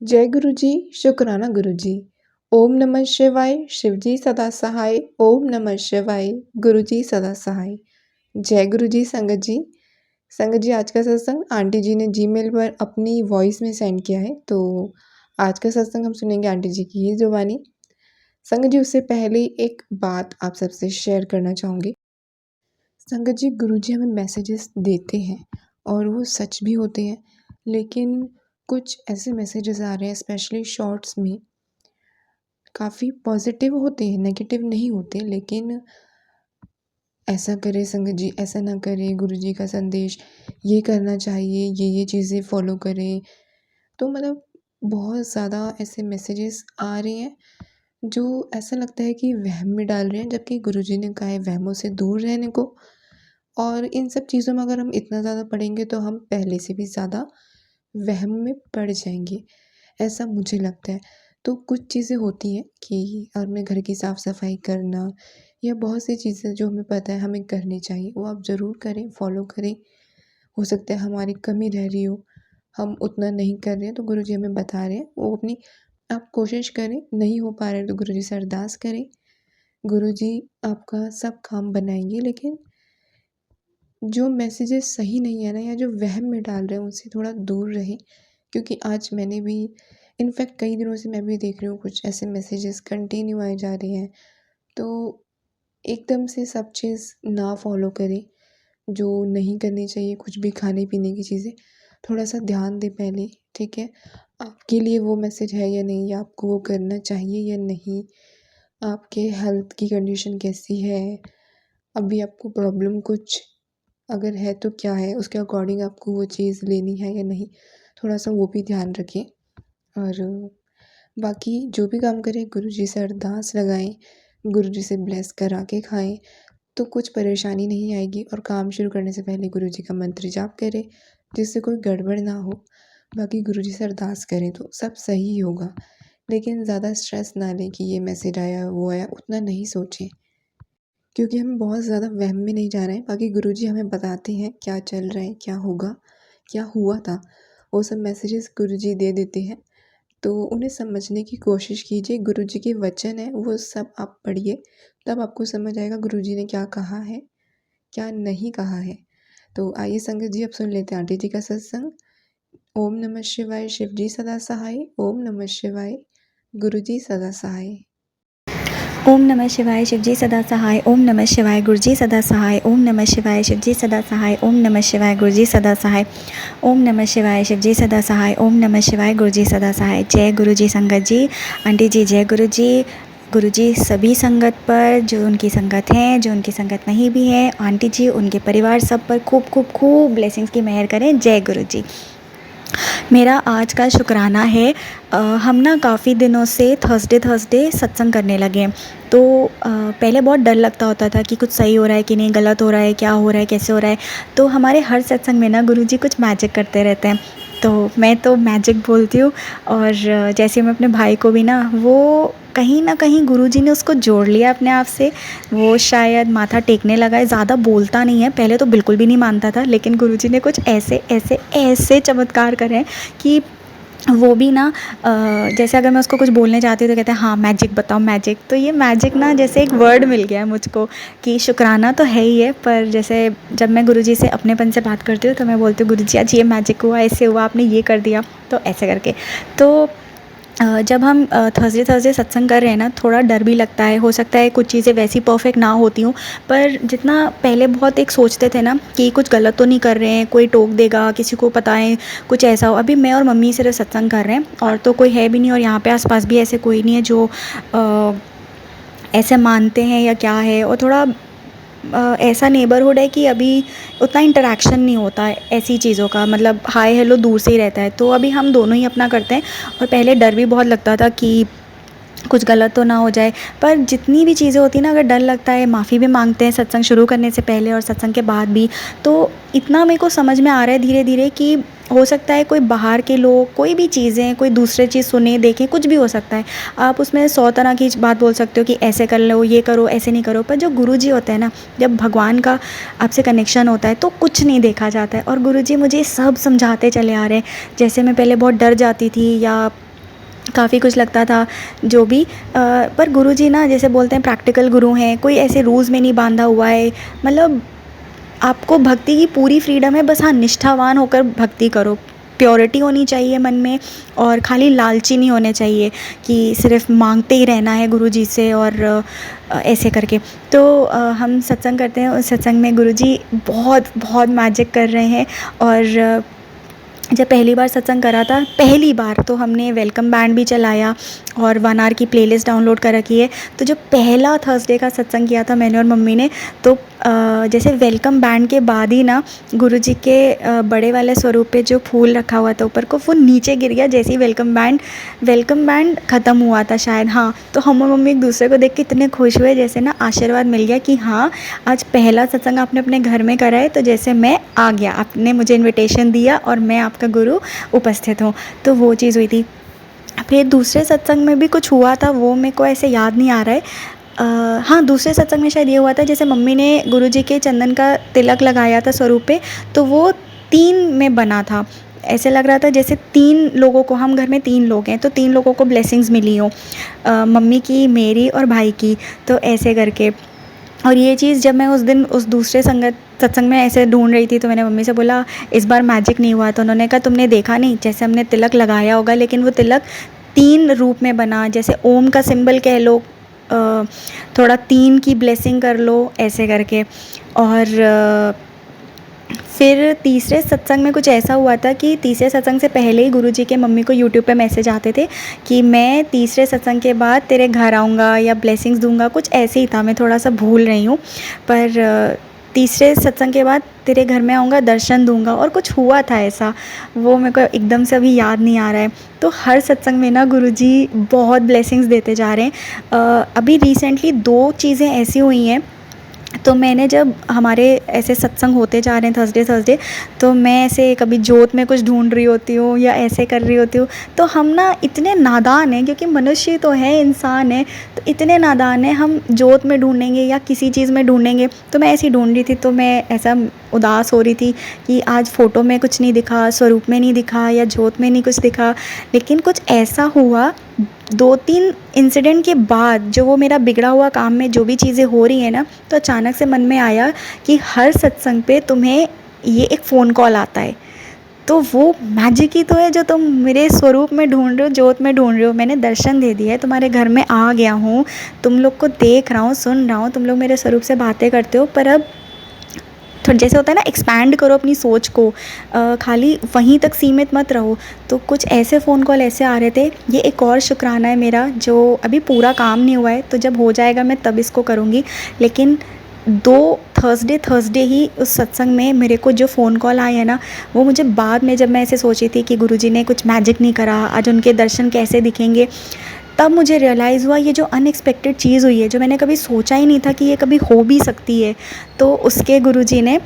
जय गुरु जी, शुक्राना गुरु जी। ओम नमः शिवाय, शिव जी सदा सहाय। ओम नमः शिवाय, गुरु जी सदा सहाय। जय गुरु जी संगत जी। संगत जी, आज का सत्संग आंटी जी ने जीमेल पर अपनी वॉइस में सेंड किया है, तो आज का सत्संग हम सुनेंगे आंटी जी की ही ज़ुबानी। संगत जी, उससे पहले एक बात आप सबसे शेयर करना चाहूँगी। संगत जी, गुरु जी हमें मैसेजेस देते हैं और वो सच भी होते हैं, लेकिन कुछ ऐसे मैसेजेस आ रहे हैं स्पेशली शॉर्ट्स में, काफ़ी पॉजिटिव होते हैं, नेगेटिव नहीं होते, लेकिन ऐसा करें संगत जी, ऐसा ना करें, गुरु जी का संदेश ये करना चाहिए, ये चीज़ें फॉलो करें। तो मतलब बहुत ज़्यादा ऐसे मैसेजेस आ रहे हैं जो ऐसा लगता है कि वहम में डाल रहे हैं, जबकि गुरु जी ने कहा है वहमों से दूर रहने को। और इन सब चीज़ों में अगर हम इतना ज़्यादा पढ़ेंगे तो हम पहले से भी ज़्यादा वहम में पड़ जाएंगे, ऐसा मुझे लगता है। तो कुछ चीज़ें होती हैं कि अपने घर की साफ़ सफाई करना या बहुत सी चीज़ें जो हमें पता है हमें करनी चाहिए, वो आप ज़रूर करें, फॉलो करें। हो सकता है हमारी कमी रह रही हो, हम उतना नहीं कर रहे हैं, तो गुरु जी हमें बता रहे हैं, वो अपनी आप कोशिश करें। नहीं हो पा रहा है तो गुरु जी से अरदास करें, गुरु जी आपका सब काम बनाएंगे। लेकिन जो मैसेजेस सही नहीं है ना, या जो वहम में डाल रहे हैं, उनसे थोड़ा दूर रहें। क्योंकि आज मैंने भी, इनफैक्ट कई दिनों से मैं भी देख रही हूँ कुछ ऐसे मैसेजेस कंटिन्यू आए जा रहे हैं। तो एकदम से सब चीज़ ना फॉलो करें, जो नहीं करनी चाहिए, कुछ भी खाने पीने की चीज़ें थोड़ा सा ध्यान दें पहले, ठीक है। आपके लिए वो मैसेज है या नहीं, या आपको वो करना चाहिए या नहीं, आपके हेल्थ की कंडीशन कैसी है, अभी आपको प्रॉब्लम कुछ अगर है तो क्या है, उसके अकॉर्डिंग आपको वो चीज़ लेनी है या नहीं, थोड़ा सा वो भी ध्यान रखें। और बाकी जो भी काम करें गुरुजी से अरदास लगाएं, गुरुजी से ब्लेस करा के खाएं, तो कुछ परेशानी नहीं आएगी। और काम शुरू करने से पहले गुरुजी का मंत्र जाप करें, जिससे कोई गड़बड़ ना हो। बाकी गुरुजी से अरदास करें तो सब सही होगा। लेकिन ज़्यादा स्ट्रेस ना लें कि ये मैसेज आया, वो आया, उतना नहीं सोचें, क्योंकि हम बहुत ज़्यादा वहम में नहीं जा रहे हैं। बाकी गुरुजी हमें बताते हैं क्या चल रहा है, क्या होगा, क्या हुआ था, वो सब मैसेजेस गुरुजी दे देते हैं। तो उन्हें समझने की कोशिश कीजिए। गुरुजी के वचन है, वो सब आप पढ़िए, तब आपको समझ आएगा गुरुजी ने क्या कहा है, क्या नहीं कहा है। तो आइए संगत जी, अब सुन लेते हैं आंटी जी का सत्संग। ओम नमः शिवाय, शिव जी सदा सहाय। ओम नमः शिवाय, गुरु जी सदा सहाय। ओम नमः शिवाय, शिवजी सदा सहाय। ओम नमः शिवाय, गुरुजी सदा सहाय। ओम नमः शिवाय, शिवजी सदा सहाय। ओम नमः शिवाय, गुरुजी सदा सहाय। ओम नमः शिवाय, शिवजी सदा सहाय। ओम नमः शिवाय, गुरुजी सदा सहाय। जय गुरु जी संगत जी। आंटी जी जय गुरु जी। गुरु जी सभी संगत पर, जो उनकी संगत हैं, जो उनकी संगत नहीं भी है, आंटी जी उनके परिवार सब पर खूब खूब खूब ब्लेसिंग्स की मेहर करें। जय गुरु जी। मेरा आज का शुक्राना है। हम ना काफ़ी दिनों से थर्सडे सत्संग करने लगे हैं। तो पहले बहुत डर लगता होता था कि कुछ सही हो रहा है कि नहीं, गलत हो रहा है, क्या हो रहा है, कैसे हो रहा है। तो हमारे हर सत्संग में ना गुरुजी कुछ मैजिक करते रहते हैं, तो मैं तो मैजिक बोलती हूँ। और जैसे मैं अपने भाई को भी ना, वो कहीं ना कहीं गुरुजी ने उसको जोड़ लिया अपने आप से। वो शायद माथा टेकने लगा है, ज़्यादा बोलता नहीं है, पहले तो बिल्कुल भी नहीं मानता था, लेकिन गुरुजी ने कुछ ऐसे ऐसे ऐसे चमत्कार करे हैं कि वो भी ना जैसे अगर मैं उसको कुछ बोलने जाती हूँ तो कहते हैं हाँ मैजिक बताओ मैजिक। तो ये मैजिक ना जैसे एक वर्ड मिल गया है मुझको, कि शुक्राना तो है ही है, पर जैसे जब मैं गुरुजी से अपनेपन से बात करती हूँ तो मैं बोलती हूँ गुरुजी आज ये मैजिक हुआ, ऐसे हुआ, आपने ये कर दिया, तो ऐसे करके। तो जब हम थर्सडे सत्संग कर रहे हैं ना, थोड़ा डर भी लगता है। हो सकता है कुछ चीज़ें वैसी परफेक्ट ना होती हूँ, पर जितना पहले बहुत एक सोचते थे ना कि कुछ गलत तो नहीं कर रहे हैं, कोई टोक देगा, किसी को बताएं, कुछ ऐसा हो। अभी मैं और मम्मी सिर्फ सत्संग कर रहे हैं, और तो कोई है भी नहीं, और यहाँ पे आसपास भी ऐसे कोई नहीं है जो ऐसे मानते हैं या क्या है। और थोड़ा ऐसा नेबरहुड है कि अभी उतना इंटरेक्शन नहीं होता है ऐसी चीज़ों का, मतलब हाय हेलो दूर से ही रहता है। तो अभी हम दोनों ही अपना करते हैं, और पहले डर भी बहुत लगता था कि कुछ गलत तो ना हो जाए। पर जितनी भी चीज़ें होती हैं ना, अगर डर लगता है, माफ़ी भी मांगते हैं सत्संग शुरू करने से पहले और सत्संग के बाद भी। तो इतना मेरे को समझ में आ रहा है धीरे धीरे कि हो सकता है कोई बाहर के लोग कोई भी चीज़ें, कोई दूसरे चीज़ सुने देखें, कुछ भी हो सकता है। आप उसमें 100 तरह की बात बोल सकते हो कि ऐसे कर लो, ये करो, ऐसे नहीं करो, पर जो गुरुजी होते हैं ना, जब भगवान का आपसे कनेक्शन होता है तो कुछ नहीं देखा जाता है। और गुरुजी मुझे सब समझाते चले आ रहे हैं। जैसे मैं पहले बहुत डर जाती थी या काफ़ी कुछ लगता था जो भी पर गुरुजी ना जैसे बोलते हैं प्रैक्टिकल गुरु हैं, कोई ऐसे रूल्स में नहीं बांधा हुआ है। मतलब आपको भक्ति की पूरी फ्रीडम है, बस हाँ निष्ठावान होकर भक्ति करो, प्योरिटी होनी चाहिए मन में, और खाली लालची नहीं होने चाहिए कि सिर्फ मांगते ही रहना है गुरुजी से और ऐसे करके। तो हम सत्संग करते हैं, उस सत्संग में गुरुजी बहुत बहुत मैजिक कर रहे हैं। और जब पहली बार सत्संग करा था, पहली बार तो हमने वेलकम बैंड भी चलाया और 1 आवर की प्लेलिस्ट डाउनलोड कर रखी है। तो जो पहला थर्सडे का सत्संग किया था मैंने और मम्मी ने, तो जैसे वेलकम बैंड के बाद ही ना गुरुजी के बड़े वाले स्वरूप पे जो फूल रखा हुआ था ऊपर को, वो नीचे गिर गया जैसे ही वेलकम बैंड ख़त्म हुआ था शायद, हाँ। तो हम और मम्मी एक दूसरे को देख के इतने खुश हुए, जैसे ना आशीर्वाद मिल गया कि हाँ आज पहला सत्संग आपने अपने घर में करा है, तो जैसे मैं आ गया, आपने मुझे इनविटेशन दिया और मैं आपका गुरु उपस्थित हूँ। तो वो चीज़ हुई थी। फिर दूसरे सत्संग में भी कुछ हुआ था, वो मेरे को ऐसे याद नहीं आ रहा है। हाँ, दूसरे सत्संग में शायद ये हुआ था, जैसे मम्मी ने गुरुजी के चंदन का तिलक लगाया था स्वरूप पे, तो वो 3 में बना था। ऐसे लग रहा था जैसे 3 लोगों को, हम घर में 3 लोग हैं तो 3 लोगों को ब्लेसिंग्स मिली हों, मम्मी की, मेरी और भाई की, तो ऐसे करके। और ये चीज़ जब मैं उस दिन उस दूसरे सत्संग में ऐसे ढूंढ रही थी, तो मैंने मम्मी से बोला इस बार मैजिक नहीं हुआ। तो उन्होंने कहा तुमने देखा नहीं, जैसे हमने तिलक लगाया होगा लेकिन वो तिलक 3 रूप में बना, जैसे ओम का सिंबल कह लो, थोड़ा 3 की ब्लेसिंग कर लो, ऐसे करके। और फिर तीसरे सत्संग में कुछ ऐसा हुआ था कि तीसरे सत्संग से पहले ही गुरुजी के मम्मी को यूट्यूब पे मैसेज आते थे कि मैं तीसरे सत्संग के बाद तेरे घर आऊँगा या ब्लेसिंग्स दूंगा, कुछ ऐसे ही था, मैं थोड़ा सा भूल रही हूँ। पर तीसरे सत्संग के बाद तेरे घर में आऊँगा, दर्शन दूंगा, और कुछ हुआ था ऐसा, वो मेरे को एकदम से अभी याद नहीं आ रहा है। तो हर सत्संग में ना गुरुजी बहुत ब्लेसिंग्स देते जा रहे हैं। अभी रिसेंटली 2 चीज़ें ऐसी हुई हैं। तो मैंने जब हमारे ऐसे सत्संग होते जा रहे हैं थर्सडे, तो मैं ऐसे कभी जोत में कुछ ढूंढ रही होती हूँ या ऐसे कर रही होती हूँ, तो हम ना इतने नादान हैं, क्योंकि मनुष्य तो है, इंसान है, तो इतने नादान हैं, हम जोत में ढूंढेंगे या किसी चीज़ में ढूंढेंगे। तो मैं ऐसी ढूंढ रही थी, तो मैं ऐसा उदास हो रही थी कि आज फ़ोटो में कुछ नहीं दिखा, स्वरूप में नहीं दिखा, या जोत में नहीं कुछ दिखा। लेकिन कुछ ऐसा हुआ 2-3 इंसिडेंट के बाद, जो वो मेरा बिगड़ा हुआ काम में जो भी चीज़ें हो रही हैं ना, तो अचानक से मन में आया कि हर सत्संग पे तुम्हें ये एक फ़ोन कॉल आता है, तो वो मैजिक ही तो है जो तुम मेरे स्वरूप में ढूंढ रहे हो, जोत में ढूंढ रहे हो। मैंने दर्शन दे दिया है, तुम्हारे घर में आ गया हूँ, तुम लोग को देख रहा हूँ, सुन रहा हूँ, तुम लोग मेरे स्वरूप से बातें करते हो, पर अब थोड़ा जैसे होता है ना, एक्सपैंड करो अपनी सोच को, खाली वहीं तक सीमित मत रहो। तो कुछ ऐसे फ़ोन कॉल ऐसे आ रहे थे। ये एक और शुक्राना है मेरा, जो अभी पूरा काम नहीं हुआ है, तो जब हो जाएगा मैं तब इसको करूँगी। लेकिन 2 थर्सडे ही उस सत्संग में मेरे को जो फ़ोन कॉल आए हैं ना, वो मुझे बाद में, जब मैं ऐसे सोची थी कि गुरुजी ने कुछ मैजिक नहीं करा, आज उनके दर्शन कैसे दिखेंगे, तब मुझे रियलाइज़ हुआ ये जो अनएक्सपेक्टेड चीज़ हुई है, जो मैंने कभी सोचा ही नहीं था कि ये कभी हो भी सकती है। तो उसके गुरुजी ने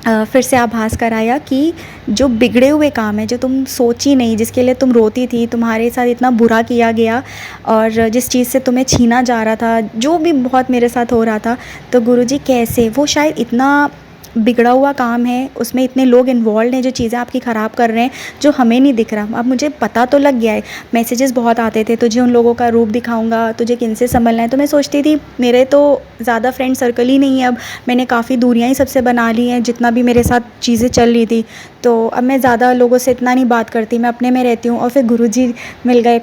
फिर से आभास कराया कि जो बिगड़े हुए काम है, जो तुम सोची नहीं, जिसके लिए तुम रोती थी, तुम्हारे साथ इतना बुरा किया गया, और जिस चीज़ से तुम्हें छीना जा रहा था, जो भी बहुत मेरे साथ हो रहा था, तो गुरुजी कैसे, वो शायद इतना बिगड़ा हुआ काम है, उसमें इतने लोग इन्वॉल्व हैं जो चीज़ें आपकी ख़राब कर रहे हैं, जो हमें नहीं दिख रहा। अब मुझे पता तो लग गया है, मैसेजेस बहुत आते थे, तुझे उन लोगों का रूप दिखाऊंगा, तुझे किनसे संभलना है। तो मैं सोचती थी मेरे तो ज़्यादा फ्रेंड सर्कल ही नहीं है, अब मैंने काफ़ी दूरियां ही सबसे बना ली हैं, जितना भी मेरे साथ चीज़ें चल रही थी। तो अब मैं ज़्यादा लोगों से इतना नहीं बात करती, मैं अपने में रहती हूँ। और फिर गुरुजी मिल गए,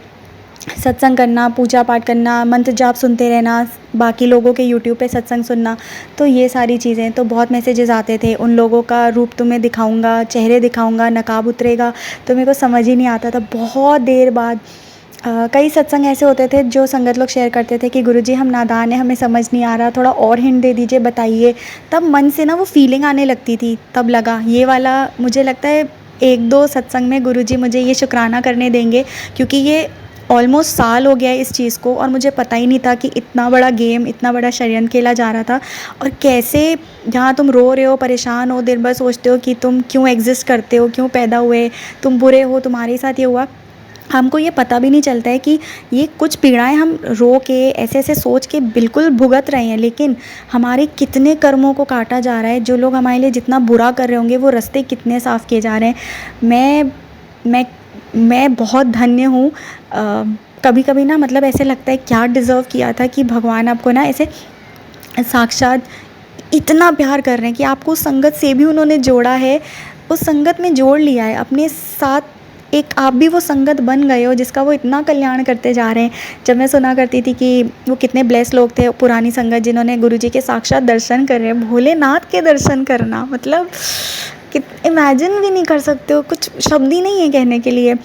सत्संग करना, पूजा पाठ करना, मंत्र जाप सुनते रहना, बाकी लोगों के यूट्यूब पे सत्संग सुनना, तो ये सारी चीज़ें। तो बहुत मैसेजेस आते थे, उन लोगों का रूप तुम्हें दिखाऊंगा, चेहरे दिखाऊंगा, नकाब उतरेगा, तो मेरे को समझ ही नहीं आता था। बहुत देर बाद कई सत्संग ऐसे होते थे जो संगत लोग शेयर करते थे कि गुरुजी हम नादान हैं, हमें समझ नहीं आ रहा, थोड़ा और हिंट दे दीजिए, बताइए। तब मन से ना वो फीलिंग आने लगती थी, तब लगा ये वाला, मुझे लगता है 1-2 सत्संग में गुरुजी मुझे ये शुक्राना करने देंगे, क्योंकि ये ऑलमोस्ट साल हो गया है इस चीज़ को, और मुझे पता ही नहीं था कि इतना बड़ा गेम, इतना बड़ा षड्यंत्र खेला जा रहा था। और कैसे जहाँ तुम रो रहे हो, परेशान हो, दिन भर सोचते हो कि तुम क्यों एग्जिस्ट करते हो, क्यों पैदा हुए, तुम बुरे हो, तुम्हारे साथ ये हुआ, हमको ये पता भी नहीं चलता है कि ये कुछ पीड़ाएं हम रो के ऐसे ऐसे सोच के बिल्कुल भुगत रहे हैं, लेकिन हमारे कितने कर्मों को काटा जा रहा है। जो लोग हमारे लिए जितना बुरा कर रहे होंगे, वो रास्ते कितने साफ़ किए जा रहे हैं। मैं मैं बहुत धन्य हूँ। कभी कभी ना मतलब ऐसे लगता है क्या डिज़र्व किया था कि भगवान आपको ना ऐसे साक्षात इतना प्यार कर रहे हैं कि आपको उस संगत से भी उन्होंने जोड़ा है, उस संगत में जोड़ लिया है अपने साथ। एक आप भी वो संगत बन गए हो जिसका वो इतना कल्याण करते जा रहे हैं। जब मैं सुना करती थी कि वो कितने ब्लेस लोग थे पुरानी संगत जिन्होंने गुरुजी के साक्षात दर्शन कर रहे हैं, भोलेनाथ के दर्शन करना मतलब कि इमेजिन भी नहीं कर सकते हो, कुछ शब्द ही नहीं है कहने के लिए।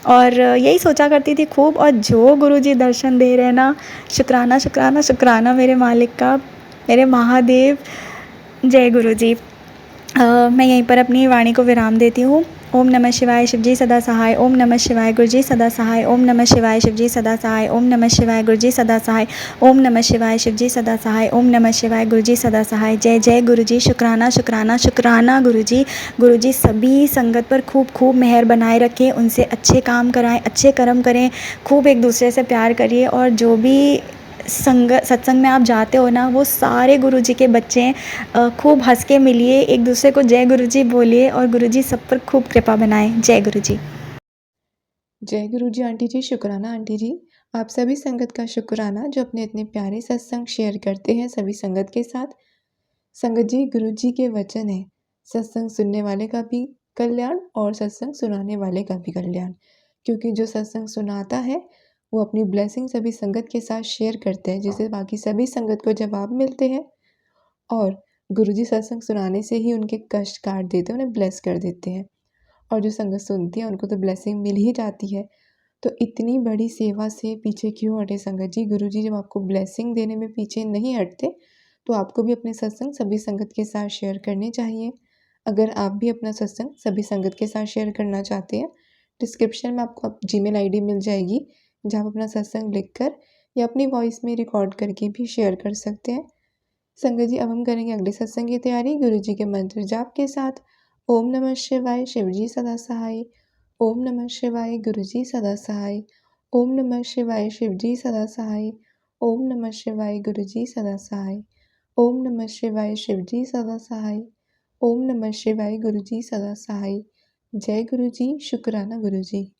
और यही सोचा करती थी खूब। और जो गुरुजी दर्शन दे रहे हैं ना, शुक्राना शुक्राना शुक्राना मेरे मालिक का, मेरे महादेव। जय गुरु जी। मैं यहीं पर अपनी वाणी को विराम देती हूँ। ओम नमः शिवाय, शिवजी सदा सहाय। ओम नमः शिवाय, गुरुजी सदा सहाय। ओम नमः शिवाय, शिवजी सदा सहाय। ओम नमः शिवाय, गुरुजी सदा सहाय। ओम नमः शिवाय, शिवजी सदा सहाय। ओम नमः शिवाय, गुरुजी सदा सहाय। जय जय गुरुजी। शुक्राना शुक्राना शुक्राना गुरुजी। गुरुजी सभी संगत पर खूब खूब मेहर बनाए रखें, उनसे अच्छे काम कराएं, अच्छे कर्म करें, खूब एक दूसरे से प्यार करिए। और जो भी सत्संग में आप जाते हो ना, वो सारे गुरुजी के बच्चे हैं। खूब हंस के मिलिए, एक दूसरे को जय गुरुजी बोलिए और गुरुजी सब पर खूब कृपा बनाएं। जय गुरुजी। जय गुरु जी आंटी जी, शुक्राना आंटी जी। आप सभी संगत का शुक्राना जो अपने इतने प्यारे सत्संग शेयर करते हैं सभी संगत के साथ। संगत जी, गुरु जी के वचन है, सत्संग सुनने वाले का भी कल्याण और सत्संग सुनाने वाले का भी कल्याण। क्योंकि जो सत्संग सुनाता है वो अपनी ब्लेसिंग सभी संगत के साथ शेयर करते हैं, जिससे बाकी सभी संगत को जवाब मिलते हैं और गुरु जी सत्संग सुनाने से ही उनके कष्ट काट देते हैं, उन्हें ब्लेस कर देते हैं। और जो संगत सुनती है उनको तो ब्लेसिंग मिल ही जाती है। तो इतनी बड़ी सेवा से पीछे क्यों हटे संगत जी? गुरुजी जब आपको ब्लेसिंग देने में पीछे नहीं हटते, तो आपको भी अपने सत्संग सभी संगत के साथ शेयर करने चाहिए। अगर आप भी अपना सत्संग सभी संगत के साथ शेयर करना चाहते हैं, डिस्क्रिप्शन में आपको जीमेल आईडी मिल जाएगी, जहाँ आप अपना सत्संग लिखकर या अपनी वॉइस में रिकॉर्ड करके भी शेयर कर सकते हैं। संगत जी, अब हम करेंगे अगले सत्संग की तैयारी गुरु जी के मंत्र जाप के साथ। ओम नमः शिवाय, शिवजी सदा सहाय। ओम नमः शिवाय, गुरु जी सदा सहाय। ओम नमः शिवाय, शिवजी सदा सहाय। ओम नमः शिवाय, गुरु जी सदा सहाय। ओम नमः शिवाय, शिवजी सदा सहाय। ओम नमः शिवाय, गुरु जी सदा सहाय। जय गुरु जी, शुक्राना गुरु जी।